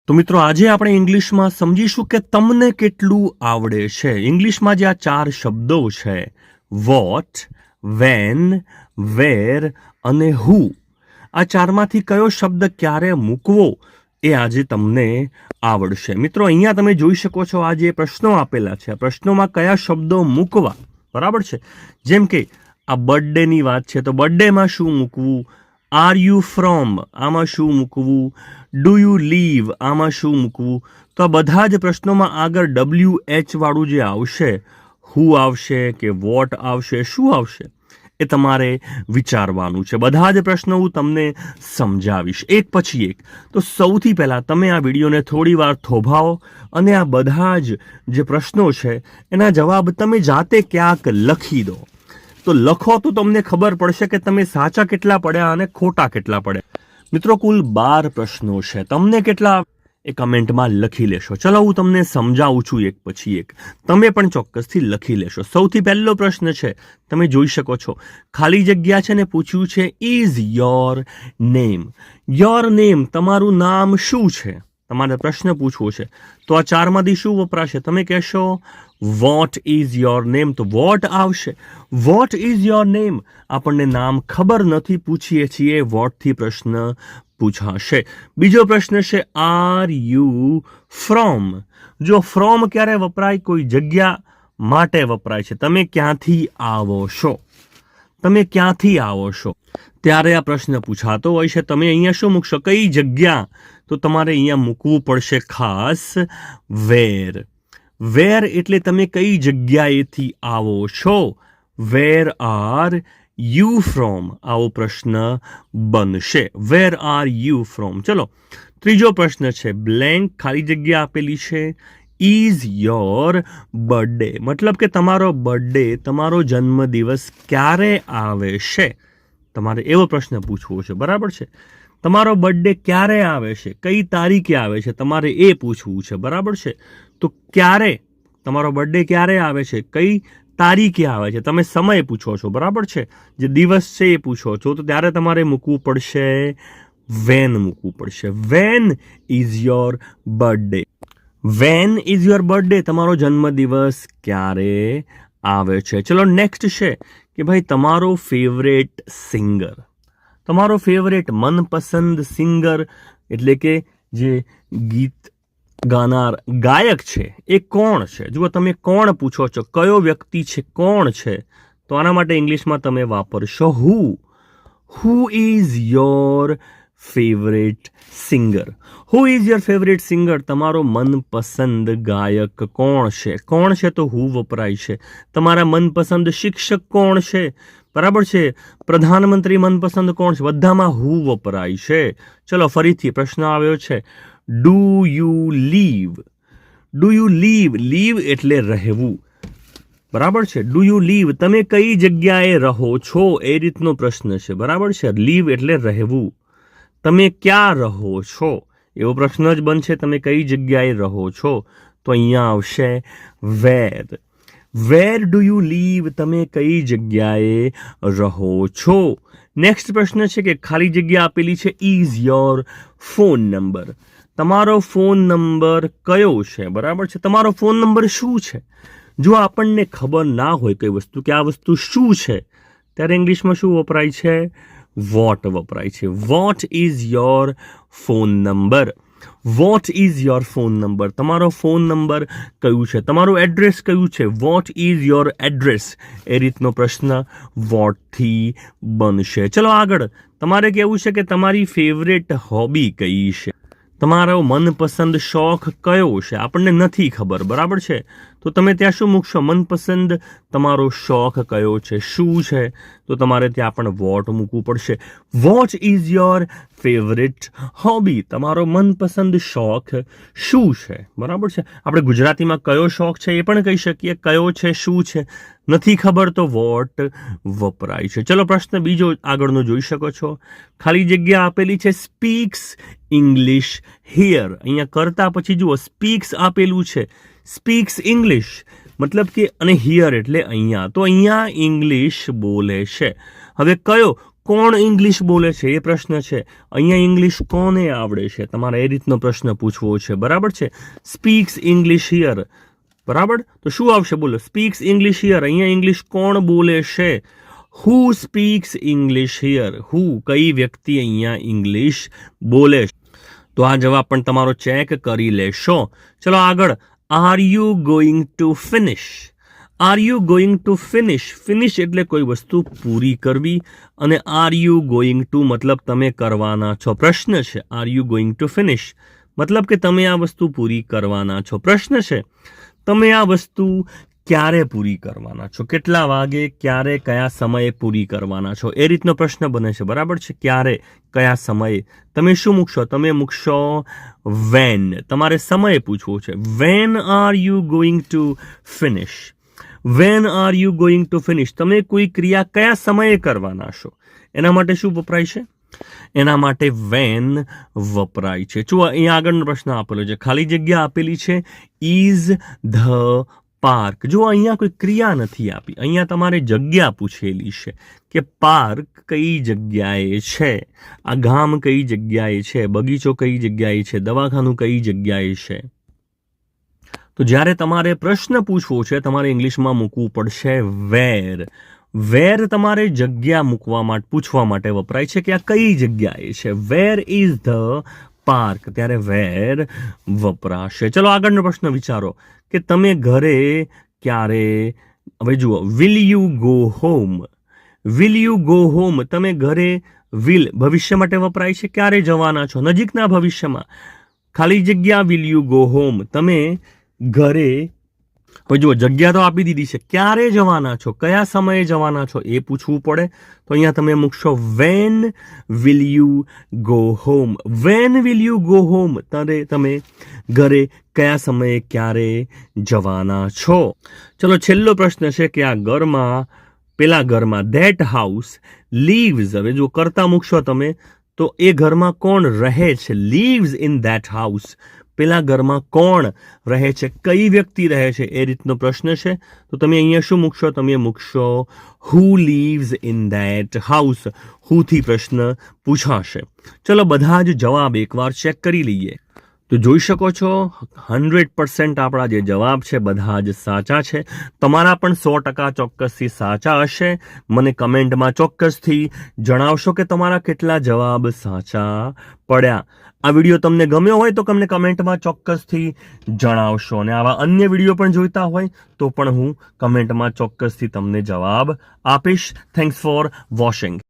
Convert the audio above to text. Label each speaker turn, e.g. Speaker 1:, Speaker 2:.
Speaker 1: તો મિત્રો આજે આપણે ઇંગ્લિશમાં સમજીશું કે તમને કેટલું આવડે છે. ઇંગ્લિશમાં જે આ 4 શબ્દો છે વોટ, વેન, વેર અને હુ, આ ચારમાંથી કયો શબ્દ ક્યારે મૂકવો એ આજે તમને આવડશે. મિત્રો અહીંયા તમે જોઈ શકો છો આ જે પ્રશ્નો આપેલા છે, આ પ્રશ્નોમાં કયા શબ્દો મૂકવા, બરાબર છે. જેમ કે આ બર્થડેની વાત છે તો બર્થડેમાં શું મૂકવું, આર યુ ફ્રોમ આમાં શું મૂકવું, ડુ યુ લીવ આમાં શું મૂકવું. તો આ બધા જ પ્રશ્નોમાં આગળ WH વાળું જે આવશે, હુ આવશે કે વોટ આવશે, શું આવશે, એ તમારે વિચારવાનું છે. બધા જ પ્રશ્નો હું તમને સમજાવીશ એક પછી એક. તો સૌથી પહેલાં તમે આ વિડીયોને થોડી વાર થોભાવો અને આ બધા જ જે પ્રશ્નો છે એના જવાબ તમે જાતે ક્યાંક લખી દો. તો લખો તો તમને ખબર પડશે કે તમે સાચા કેટલા પડ્યા અને ખોટા કેટલા પડ્યા. મિત્રો કુલ 12 પ્રશ્નો છે. તમને કેટલા એ કમેન્ટમાં લખી લેશો. ચલો હું તમને સમજાવું છું એક પછી એક. તમે પણ ચોક્કસથી લખી લેશો. સૌથી પહેલો પ્રશ્ન છે, તમે જોઈ શકો છો ખાલી જગ્યા છે ને પૂછ્યું છે is your name. Your name તમારું નામ શું છે, તમારે પ્રશ્ન પૂછવો છે. તો આ ચારમાંથી શું વપરાશે, તમે કહેશો વોટ ઇઝ યોર નેમ, તો વોટ આવશે. વોટ ઇઝ યોર નેમ, આપણને નામ ખબર નથી, પૂછીએ છીએ વોટથી પ્રશ્ન પૂછાશે. બીજો પ્રશ્ન છે આર યુ ફ્રોમ. જો ફ્રોમ ક્યારે વપરાય, કોઈ જગ્યા માટે વપરાય છે. તમે ક્યાંથી આવો છો, તમે ક્યાંથી આવો છો ત્યારે આ પ્રશ્ન પૂછાતો હોય છે. તમે અહીંયા શું મૂકશો, કઈ જગ્યા, તો તમારે અહીંયા મૂકવું પડશે ખાસ વેર. વેર એટલે તમે કઈ જગ્યાએથી આવો છો. વેર આર યુ ફ્રોમ, આવો પ્રશ્ન બનશે. Where are you from. ચલો ત્રીજો પ્રશ્ન છે બ્લેન્ક, ખાલી જગ્યા આપેલી છે. ઇઝ યોર બર્થડે, મતલબ કે તમારો બર્થડે, તમારો જન્મદિવસ ક્યારે આવે છે, તમારે એવો પ્રશ્ન પૂછવો છે, બરાબર છે. તમારો બર્થડે ક્યારે આવે છે, કઈ તારીખે આવે છે, તમારે એ પૂછવું છે, બરાબર છે. તો ક્યારે, તમારો બર્થડે ક્યારે આવે છે, કઈ તારીખે આવે છે, તમે સમય પૂછો છો, બરાબર છે. જે દિવસ છે એ પૂછો છો, તો ત્યારે તમારે મૂકવું પડશે વેન, મૂકવું પડશે. When is your birthday. When is your birthday, તમારો જન્મદિવસ ક્યારે આવે છે. ચલો નેક્સ્ટ છે કે ભાઈ તમારો ફેવરેટ સિંગર, તમારો ફેવરેટ મનપસંદ સિંગર એટલે કે જે ગીત ગાનાર ગાયક છે એ કોણ છે. જુઓ તમે કોણ પૂછો છો, કયો વ્યક્તિ છે, કોણ છે, તો આના માટે ઇંગ્લિશમાં તમે વાપરશો who. Who is your favourite singer. Who is your favourite singer, તમારો મનપસંદ ગાયક કોણ છે. કોણ છે તો હુ વપરાય છે. તમારા મનપસંદ શિક્ષક કોણ છે, બરાબર છે. પ્રધાનમંત્રી મનપસંદ કોણ છે, બધામાં હુ વપરાય છે. ચલો ફરીથી પ્રશ્ન આવ્યો છે do you leave. Do you leave, leave એટલે રહેવું, બરાબર છે. ડુ યુ લીવ, તમે કઈ જગ્યાએ રહો છો, એ રીતનો પ્રશ્ન છે, બરાબર છે. લીવ એટલે રહેવું. તમે ક્યાં રહો છો, એવો પ્રશ્ન જ બનશે, તમે કઈ જગ્યાએ રહો છો, તો અહીંયા આવશે વેર. વેર ડુ યુ લીવ, તમે કઈ જગ્યાએ રહો છો. નેક્સ્ટ પ્રશ્ન છે કે ખાલી જગ્યા આપેલી છે ઇઝ યોર ફોન નંબર. તમારો ફોન નંબર કયો છે, બરાબર છે. તમારો ફોન નંબર શું છે. જો આપણને ખબર ના હોય કઈ વસ્તુ કે આ વસ્તુ શું છે, ત્યારે ઇંગ્લિશમાં શું વપરાય છે, વોટ વપરાય છે. What is your phone number. What is your phone number, તમારો ફોન નંબર કયું છે, તમારું એડ્રેસ કયું છે. વોટ ઇઝ યોર એડ્રેસ, એ રીતનો પ્રશ્ન વોટથી બનશે. ચલો આગળ તમારે કહેવું છે કે તમારી ફેવરેટ હોબી કઈ છે, તમારો મનપસંદ શોખ કયો છે. આપણને નથી ખબર, બરાબર છે, તો તમે ત્યાં શું મૂકશો, મનપસંદ તમારો શોખ કયો છે, શું છે, તો તમારે ત્યાં પણ વોટ મૂકવું પડશે. What is your favourite hobby, તમારો મનપસંદ શોખ શું છે, બરાબર છે. આપણે ગુજરાતીમાં કયો શોખ છે એ પણ કહી શકીએ, કયો છે, શું છે, નથી ખબર તો વોટ વપરાય છે. ચલો પ્રશ્ન બીજો આગળનો જોઈ શકો છો. ખાલી જગ્યા આપેલી છે સ્પીક્સ ઇંગ્લિશ હિયર. અહીંયા કરતા પછી જુઓ સ્પીક્સ આપેલું છે, સ્પીક્સ ઇંગ્લિશ મતલબ કે, અને હિયર એટલે અહીંયા, તો અહીંયા ઇંગ્લિશ બોલે છે. હવે કયો, કોણ ઇંગ્લિશ બોલે છે એ પ્રશ્ન છે. અહીંયા ઇંગ્લિશ કોને આવડે છે તમારે એ રીતનો પ્રશ્ન પૂછવો છે. બરાબર છે. Speaks English here. બરાબર, તો શું આવશે બોલો? Speaks English here. અહીંયા ઇંગ્લિશ કોણ બોલે છે? હુ સ્પીક્સ ઇંગ્લિશ હિયર? હુ, કઈ વ્યક્તિ અહીંયા ઇંગ્લિશ બોલે છે? તો આ જવાબ પણ તમારો ચેક કરી લેશો. ચલો આગળ. Are you going to finish? Are you going to finish? Finish એટલે કોઈ વસ્તુ પૂરી કરવી, અને આર યુ ગોઈંગ ટુ મતલબ તમે કરવાના છો. પ્રશ્ન છે are you going to finish મતલબ કે તમે આ વસ્તુ પૂરી કરવાના છો. પ્રશ્ન છે તમે આ વસ્તુ ક્યારે પૂરી કરવાના છો, કેટલા વાગે, ક્યારે, કયા સમયે પૂરી કરવાના છો, એ રીતનો પ્રશ્ન બને છે. બરાબર છે. ક્યારે, કયા સમયે. તમે શું મૂકશો? તમે મૂકશો વેન. તમારે સમય પૂછવો છે. Van are you going to finish? Van are you going to finish? તમે કોઈ ક્રિયા કયા સમયે કરવાના છો, એના માટે શું વપરાય છે? એના માટે વેન વપરાય છે. જો અહીંયા આગળનો પ્રશ્ન આપેલો છે, ખાલી જગ્યા આપેલી છે ઇઝ ધ પાર્ક. જો અહીંયા કોઈ ક્રિયા નથી આપી, અહીંયા તમારે જગ્યા પૂછેલી છે કે પાર્ક કઈ જગ્યાએ છે, આ ગામ કઈ જગ્યાએ છે, બગીચો કઈ જગ્યાએ છે, દવાખાનું કઈ જગ્યાએ છે. તો જ્યારે તમારે પ્રશ્ન પૂછવો છે તમારે ઇંગ્લિશમાં મૂકવું પડશે વેર. વેર તમારે જગ્યા મૂકવા માટે, પૂછવા માટે વપરાય છે કે આ કઈ જગ્યાએ છે. વેર ઇઝ ધ પાર્ક, ત્યારે વેર વપરાશે. ચલો આગળનો પ્રશ્ન વિચારો કે તમે ઘરે ક્યારે. હવે જુઓ, will you go home? Will you go home? તમે ઘરે, વિલ ભવિષ્ય માટે વપરાય છે. ક્યારે જવાના છો? નજીકના ભવિષ્યમાં. ખાલી જગ્યા વિલ યુ ગો હોમ? તમે ઘરે. હવે જુઓ, જગ્યા તો આપી દીધી છે, ક્યારે જવાના છો, કયા સમયે જવાના છો એ પૂછવું પડે. તો અહીંયા તમે મૂકશો when will you go home? When will you go home? ત્યારે તમે ઘરે કયા સમયે, ક્યારે જવાના છો. ચલો છેલ્લો પ્રશ્ન છે કે આ ઘરમાં, પેલા ઘરમાં, ધેટ હાઉસ લીવ્સ. હવે જો કરતા મૂકશો તમે તો એ ઘરમાં કોણ રહે છે? Leaves in that house. પેલા ઘરમાં કોણ રહે છે, કઈ વ્યક્તિ રહે છે, એ રીતનો પ્રશ્ન છે. તો તમે અહીંયા શું મૂકશો? તમે મૂકશો who lives in that house. હુથી પ્રશ્ન પૂછાશે. ચલો બધા જ જવાબ એકવાર ચેક કરી લઈએ. તો જોઈ શકો છો 100% આપણા જે જવાબ છે બધા જ સાચા છે. તમારા પણ 100% ચોક્કસથી સાચા હશે. મને કમેન્ટમાં ચોક્કસથી જણાવશો કે તમારા કેટલા જવાબ સાચા પડ્યા. આ વિડીયો તમને ગમ્યો હોય તો તમને કમેન્ટમાં ચોક્કસથી જણાવશો, અને આવા અન્ય વિડીયો પણ જોઈતા હોય તો પણ હું કમેન્ટમાં ચોક્કસથી તમને જવાબ આપીશ. Thanks for watching.